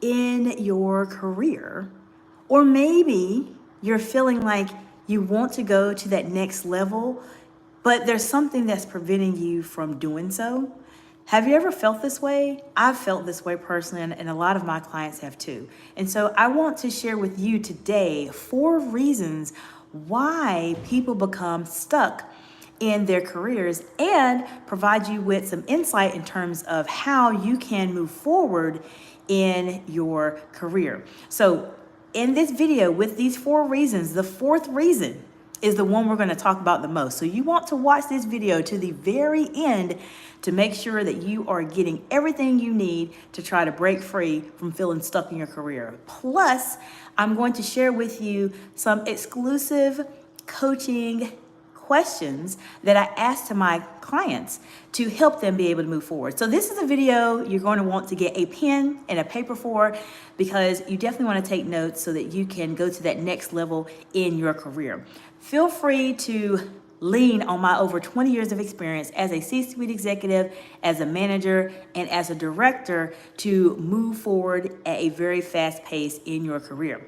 in your career, or maybe you're feeling like you want to go to that next level, but there's something that's preventing you from doing so. Have you ever felt this way? I've felt this way personally, and a lot of my clients have too. And so I want to share with you today 4 reasons why people become stuck in their careers and provide you with some insight in terms of how you can move forward in your career. So in this video, with these 4 reasons, the 4th reason is the one we're going to talk about the most. So you want to watch this video to the very end to make sure that you are getting everything you need to try to break free from feeling stuck in your career. Plus, I'm going to share with you some exclusive coaching questions that I ask to my clients to help them be able to move forward. So this is a video you're going to want to get a pen and a paper for, because you definitely want to take notes so that you can go to that next level in your career. Feel free to lean on my over 20 years of experience as a C-suite executive, as a manager, and as a director to move forward at a very fast pace in your career.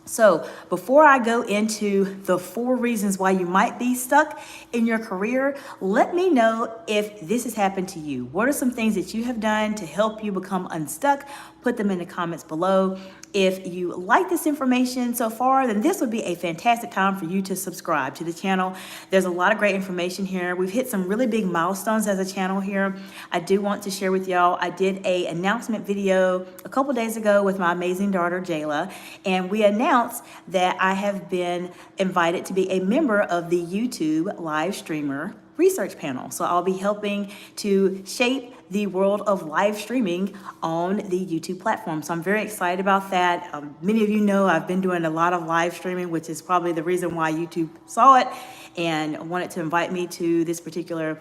So before I go into the 4 reasons why you might be stuck in your career, let me know if this has happened to you. What are some things that you have done to help you become unstuck? Put them in the comments below. If you like this information so far, then this would be a fantastic time for you to subscribe to the channel. There's a lot of great information here. We've hit some really big milestones as a channel here. I do want to share with y'all, I did an announcement video a couple days ago with my amazing daughter, Jayla, and we announced that I have been invited to be a member of the YouTube live streamer research panel. So I'll be helping to shape the world of live streaming on the YouTube platform. So I'm very excited about that. Many of you know I've been doing a lot of live streaming, which is probably the reason why YouTube saw it and wanted to invite me to this particular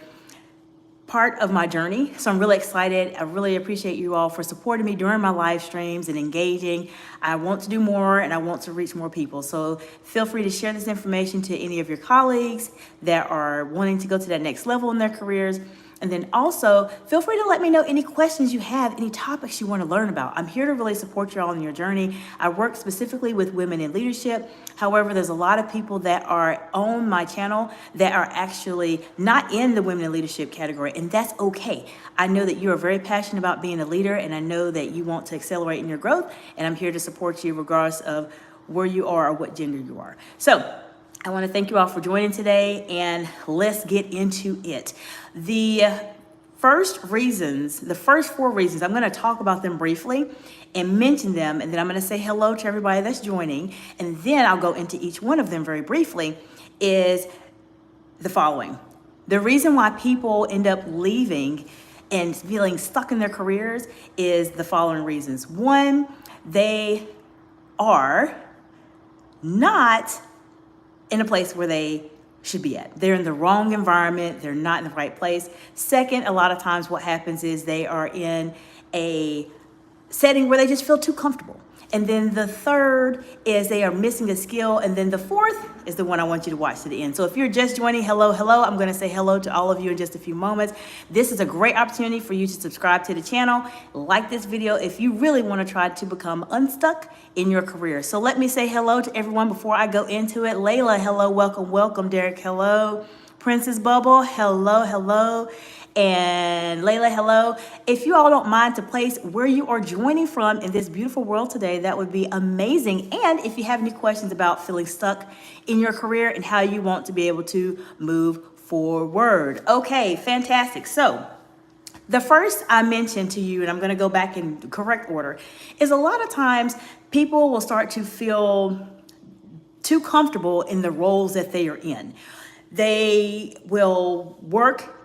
part of my journey. So I'm really excited. I really appreciate you all for supporting me during my live streams and engaging. I want to do more and I want to reach more people. So feel free to share this information to any of your colleagues that are wanting to go to that next level in their careers. And then also feel free to let me know any questions you have, any topics you want to learn about. I'm here to really support you all in your journey. I work specifically with women in leadership. However, there's a lot of people that are on my channel that are actually not in the women in leadership category, and that's okay. I know that you are very passionate about being a leader, and I know that you want to accelerate in your growth, and I'm here to support you regardless of where you are or what gender you are. So I want to thank you all for joining today, and let's get into it. The first 4 reasons, I'm going to talk about them briefly and mention them, and then I'm going to say hello to everybody that's joining, and then I'll go into each one of them very briefly, is the following. The reason why people end up leaving and feeling stuck in their careers is the following reasons. 1, they are not in a place where they should be at. They're in the wrong environment. They're not in the right place. 2nd, a lot of times what happens is they are in a setting where they just feel too comfortable. And then the 3rd is they are missing a skill. And then the 4th is the one I want you to watch to the end. So if you're just joining, hello. I'm going to say hello to all of you in just a few moments. This is a great opportunity for you to subscribe to the channel, like this video if you really want to try to become unstuck in your career. So let me say hello to everyone before I go into it. Layla, hello. Welcome. Derek, hello. Princess Bubble, hello. And Layla, hello. If you all don't mind to place where you are joining from in this beautiful world today, that would be amazing. And if you have any questions about feeling stuck in your career and how you want to be able to move forward. Okay, fantastic. So the first I mentioned to you, and I'm going to go back in the correct order, is a lot of times people will start to feel too comfortable in the roles that they are in. They will work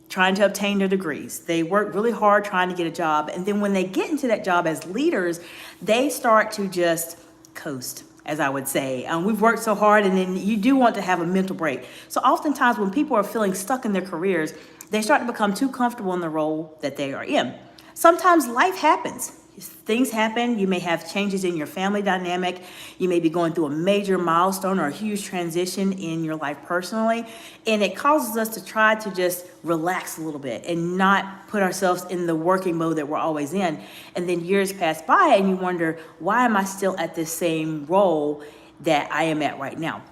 trying to obtain their degrees. They work really hard trying to get a job. And then when they get into that job as leaders, they start to just coast, as I would say. We've worked so hard, and then you do want to have a mental break. So oftentimes when people are feeling stuck in their careers, they start to become too comfortable in the role that they are in. Sometimes life happens. things happen. You may have changes in your family dynamic. You may be going through a major milestone or a huge transition in your life personally. And it causes us to try to just relax a little bit and not put ourselves in the working mode that we're always in. And then years pass by and you wonder, why am I still at this same role that I am at right now?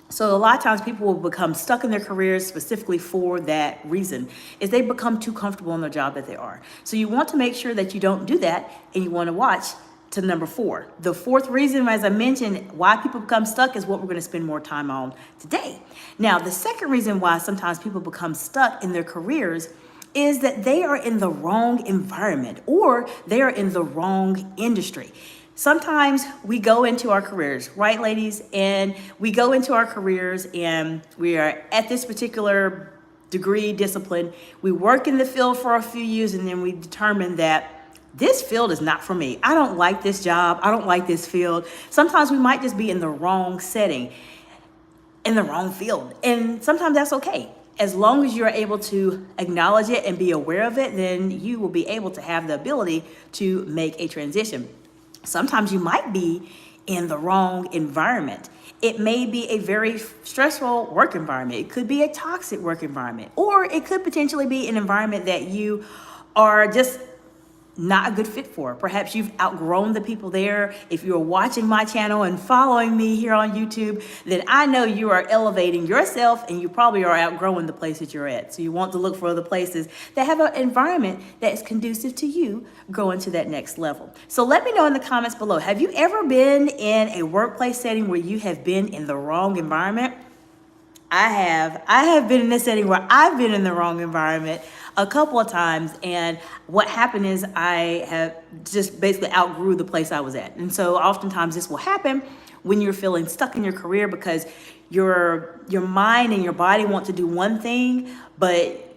So a lot of times people will become stuck in their careers specifically for that reason, is they become too comfortable in the job that they are. So you want to make sure that you don't do that, and you want to watch to number 4. The fourth reason, as I mentioned, why people become stuck is what we're going to spend more time on today. Now, the second reason why sometimes people become stuck in their careers is that they are in the wrong environment or they are in the wrong industry. Sometimes we go into our careers, right, ladies? And we go into our careers and we are at this particular degree, discipline. We work in the field for a few years and then we determine that this field is not for me. I don't like this job. I don't like this field. Sometimes we might just be in the wrong setting, in the wrong field. And sometimes that's okay. As long as you're able to acknowledge it and be aware of it, then you will be able to have the ability to make a transition. Sometimes you might be in the wrong environment. It may be a very stressful work environment. It could be a toxic work environment, or it could potentially be an environment that you are just not a good fit for. Perhaps you've outgrown the people there. If you're watching my channel and following me here on YouTube, then I know you are elevating yourself and you probably are outgrowing the place that you're at. So you want to look for other places that have an environment that is conducive to you growing to that next level. So let me know in the comments below, have you ever been in a workplace setting where you have been in the wrong environment? I have been in this setting where I've been in the wrong environment a couple of times, and what happened is I have just basically outgrew the place I was at. And so oftentimes this will happen when you're feeling stuck in your career because your mind and your body want to do one thing, but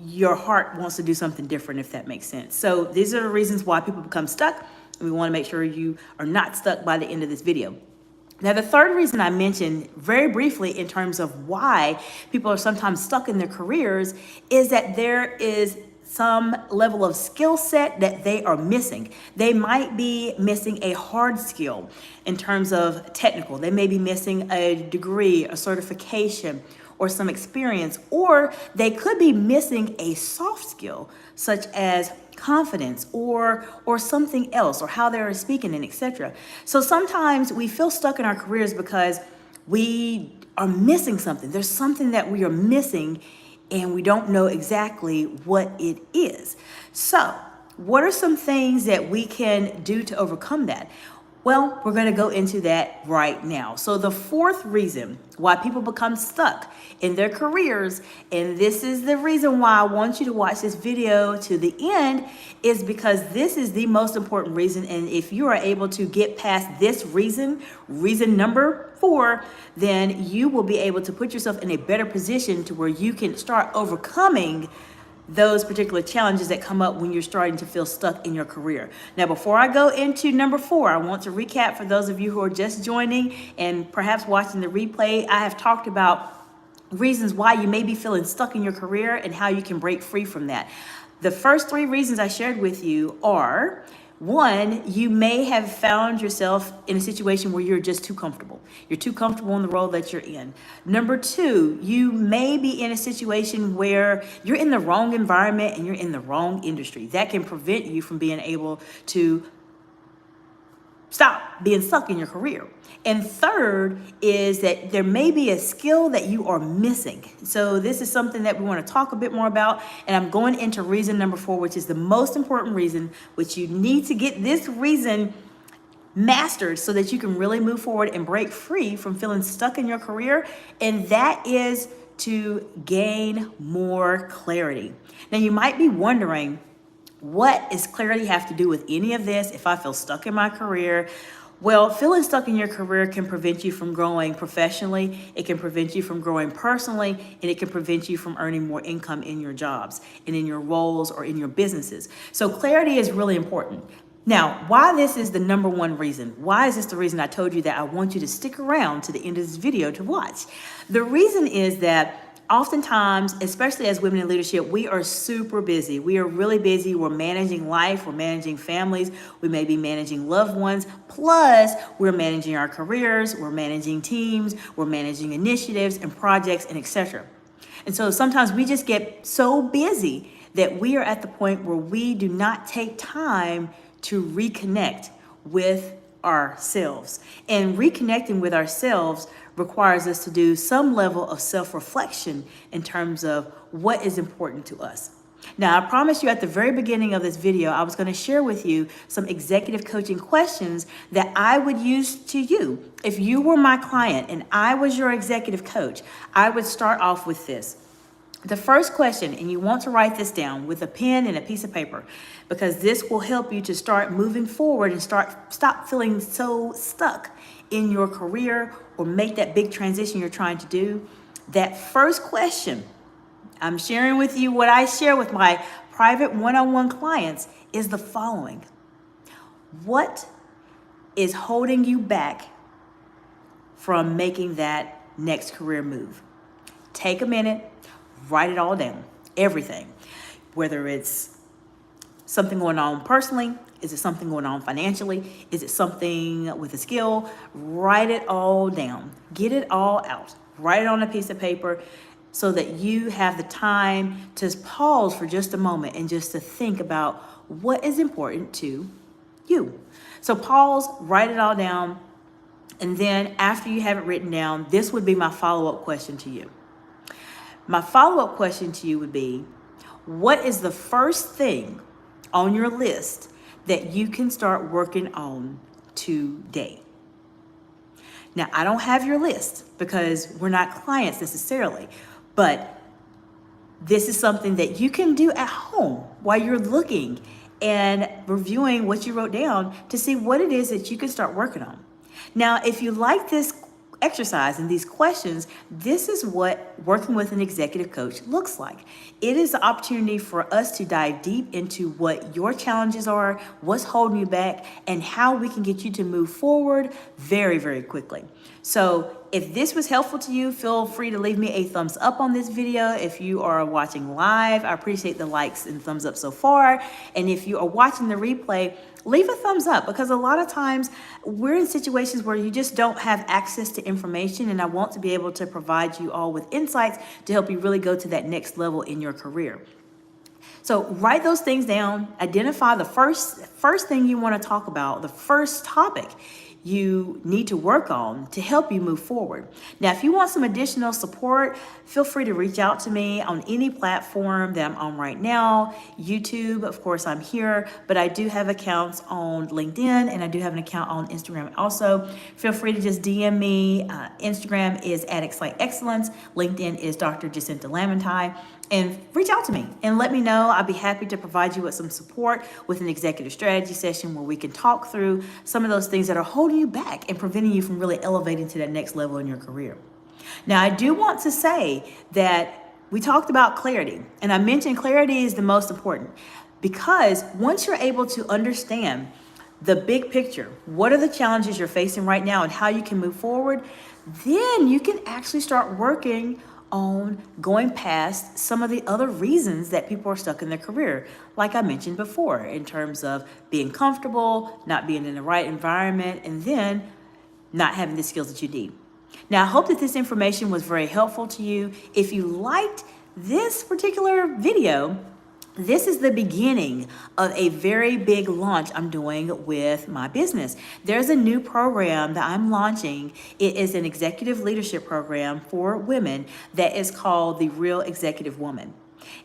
your heart wants to do something different, if that makes sense. So these are the reasons why people become stuck, and we want to make sure you are not stuck by the end of this video. Now, the third reason I mentioned very briefly in terms of why people are sometimes stuck in their careers is that there is some level of skill set that they are missing. They might be missing a hard skill in terms of technical. They may be missing a degree, a certification, or some experience, or they could be missing a soft skill such as confidence or something else, or how they're speaking and etc. So sometimes we feel stuck in our careers because we are missing something. There's something that we are missing and we don't know exactly what it is. So what are some things that we can do to overcome that? Well, we're going to go into that right now. So the fourth reason why people become stuck in their careers, and this is the reason why I want you to watch this video to the end, is because this is the most important reason. And if you are able to get past this reason number 4, then you will be able to put yourself in a better position to where you can start overcoming those particular challenges that come up when you're starting to feel stuck in your career. Now, before I go into number 4, I want to recap for those of you who are just joining and perhaps watching the replay. I have talked about reasons why you may be feeling stuck in your career and how you can break free from that. The first 3 reasons I shared with you are: 1, you may have found yourself in a situation where you're just too comfortable. You're too comfortable in the role that you're in. Number 2, you may be in a situation where you're in the wrong environment and you're in the wrong industry. That can prevent you from being able to stop being stuck in your career. And third is that there may be a skill that you are missing. So this is something that we want to talk a bit more about. And I'm going into reason number 4, which is the most important reason, which you need to get this reason mastered so that you can really move forward and break free from feeling stuck in your career. And that is to gain more clarity. Now, you might be wondering, what does clarity have to do with any of this if I feel stuck in my career? Well, feeling stuck in your career can prevent you from growing professionally. It can prevent you from growing personally, and it can prevent you from earning more income in your jobs and in your roles or in your businesses. So clarity is really important. Now, why this is the number 1 reason? Why is this the reason I told you that I want you to stick around to the end of this video to watch? The reason is that Oftentimes, especially as women in leadership, we are super busy. We are really busy. We're managing life, we're managing families, we may be managing loved ones, plus we're managing our careers, we're managing teams, we're managing initiatives and projects and etc. And so sometimes we just get so busy that we are at the point where we do not take time to reconnect with ourselves. And reconnecting with ourselves requires us to do some level of self-reflection in terms of what is important to us. Now, I promised you at the very beginning of this video, I was going to share with you some executive coaching questions that I would use to you. If you were my client and I was your executive coach, I would start off with this. The first question, and you want to write this down with a pen and a piece of paper, because this will help you to start moving forward and stop feeling so stuck in your career or make that big transition you're trying to do. That first question, I'm sharing with you what I share with my private one-on-one clients, is the following. What is holding you back from making that next career move? Take a minute, write it all down, everything. Whether it's something going on personally, is it something going on financially? Is it something with a skill? Write it all down. Get it all out. Write it on a piece of paper so that you have the time to pause for just a moment and just to think about what is important to you. So pause, write it all down, and then after you have it written down, this would be my follow-up question to you. My follow-up question to you would be, what is the first thing on your list that you can start working on today? Now, I don't have your list because we're not clients necessarily, but this is something that you can do at home while you're looking and reviewing what you wrote down to see what it is that you can start working on. Now, if you like this exercise and these questions, this is what working with an executive coach looks like. It is the opportunity for us to dive deep into what your challenges are, what's holding you back, and how we can get you to move forward very, very quickly. So if this was helpful to you, feel free to leave me a thumbs up on this video. If you are watching live, I appreciate the likes and thumbs up so far. And if you are watching the replay, leave a thumbs up, because a lot of times we're in situations where you just don't have access to information, and I want to be able to provide you all with insights to help you really go to that next level in your career. So write those things down, identify the first thing you want to talk about, the first topic you need to work on to help you move forward. Now, if you want some additional support, feel free to reach out to me on any platform that I'm on right now. YouTube, of course, I'm here, but I do have accounts on LinkedIn and I do have an account on Instagram also. Feel free to just DM me. Instagram is @Excellence. LinkedIn is Dr. Jacinta Lamantai. And reach out to me and let me know. I'll be happy to provide you with some support with an executive strategy session where we can talk through some of those things that are holding you back and preventing you from really elevating to that next level in your career. Now, I do want to say that we talked about clarity, and I mentioned clarity is the most important, because once you're able to understand the big picture, what are the challenges you're facing right now and how you can move forward, then you can actually start working on going past some of the other reasons that people are stuck in their career, like I mentioned before, in terms of being comfortable, not being in the right environment, and then not having the skills that you need. Now, I hope that this information was very helpful to you. If you liked this particular video, this is the beginning of a very big launch I'm doing with my business. There's a new program that I'm launching. It is an executive leadership program for women that is called The Real Executive Woman.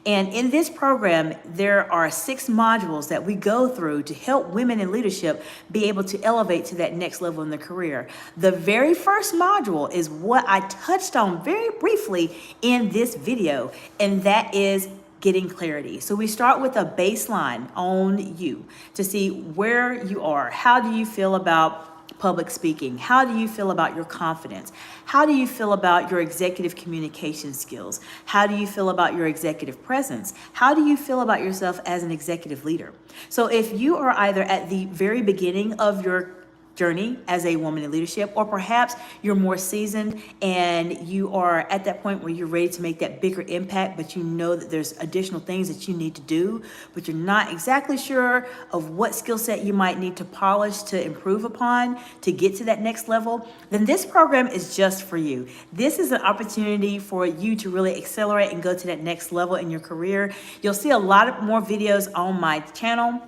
And in this program, there are 6 modules that we go through to help women in leadership be able to elevate to that next level in their career. The very first module is what I touched on very briefly in this video, and that is getting clarity. So we start with a baseline on you to see where you are. How do you feel about public speaking? How do you feel about your confidence? How do you feel about your executive communication skills? How do you feel about your executive presence? How do you feel about yourself as an executive leader? So if you are either at the very beginning of your journey as a woman in leadership, or perhaps you're more seasoned and you are at that point where you're ready to make that bigger impact, but you know that there's additional things that you need to do, but you're not exactly sure of what skill set you might need to polish to improve upon to get to that next level, then this program is just for you. This is an opportunity for you to really accelerate and go to that next level in your career. You'll see a lot of more videos on my channel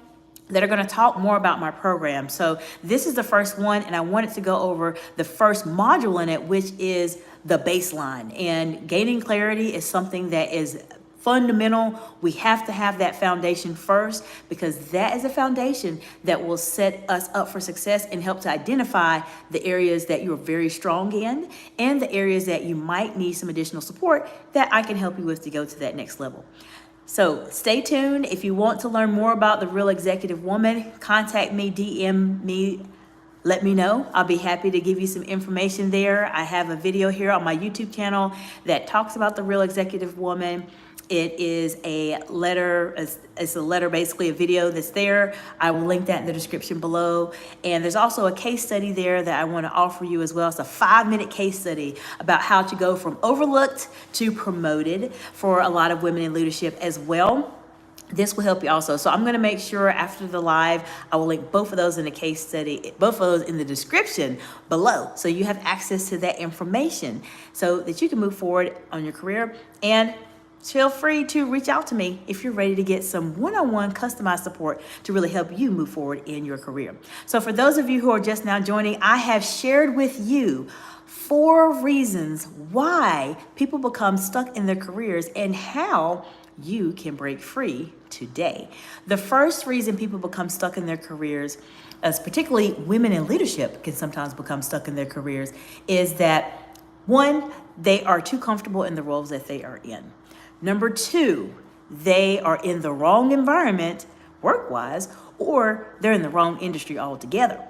that are going to talk more about my program. So this is the first one, and I wanted to go over the first module in it, which is the baseline. And gaining clarity is something that is fundamental. We have to have that foundation first, because that is a foundation that will set us up for success and help to identify the areas that you're very strong in and the areas that you might need some additional support that I can help you with to go to that next level. So stay tuned. If you want to learn more about the Real Executive Woman, contact me, DM me, let me know. I'll be happy to give you some information there. I have a video here on my YouTube channel that talks about the Real Executive Woman. It is a letter, it's a letter, basically a video that's there. I will link that in the description below. And there's also a case study there that I want to offer you as well. It's a 5-minute case study about how to go from overlooked to promoted for a lot of women in leadership as well. This will help you also. So I'm going to make sure after the live, I will link both of those in the case study, both of those in the description below. So you have access to that information so that you can move forward on your career. And feel free to reach out to me if you're ready to get some one-on-one customized support to really help you move forward in your career. So for those of you who are just now joining, I have shared with you 4 reasons why people become stuck in their careers and how you can break free today. The first reason people become stuck in their careers, as particularly women in leadership can sometimes become stuck in their careers, is that 1, they are too comfortable in the roles that they are in. Number 2, they are in the wrong environment work-wise, or they're in the wrong industry altogether.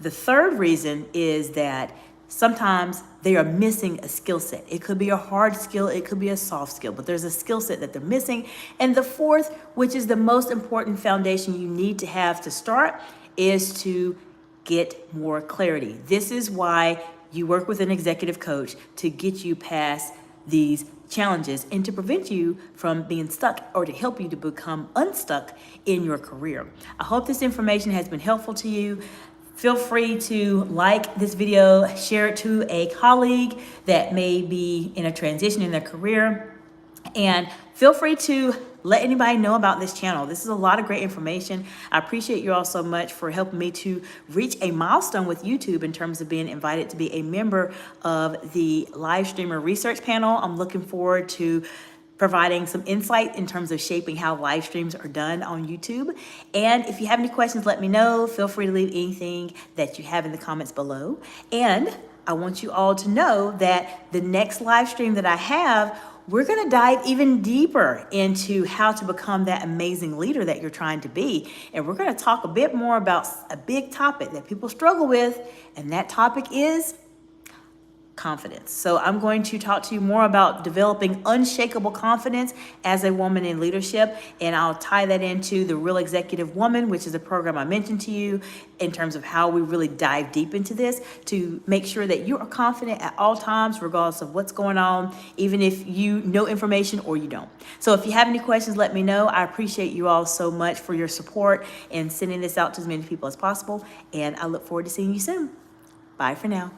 The third reason is that sometimes they are missing a skill set. It could be a hard skill, it could be a soft skill, but there's a skill set that they're missing. And the fourth, which is the most important foundation you need to have to start, is to get more clarity. This is why you work with an executive coach, to get you past these challenges and to prevent you from being stuck, or to help you to become unstuck in your career. I hope this information has been helpful to you. Feel free to like this video, share it to a colleague that may be in a transition in their career, and feel free to let anybody know about this channel. This is a lot of great information. I appreciate you all so much for helping me to reach a milestone with YouTube in terms of being invited to be a member of the Live Streamer Research Panel. I'm looking forward to providing some insight in terms of shaping how live streams are done on YouTube. And if you have any questions, let me know. Feel free to leave anything that you have in the comments below. And I want you all to know that the next live stream that I have, we're going to dive even deeper into how to become that amazing leader that you're trying to be. And we're going to talk a bit more about a big topic that people struggle with, and that topic is confidence. So I'm going to talk to you more about developing unshakable confidence as a woman in leadership, and I'll tie that into the Real Executive Woman, which is a program I mentioned to you, in terms of how we really dive deep into this to make sure that you are confident at all times, regardless of what's going on, even if you know information or you don't. So if you have any questions, let me know. I appreciate you all so much for your support and sending this out to as many people as possible, and I look forward to seeing you soon. Bye for now.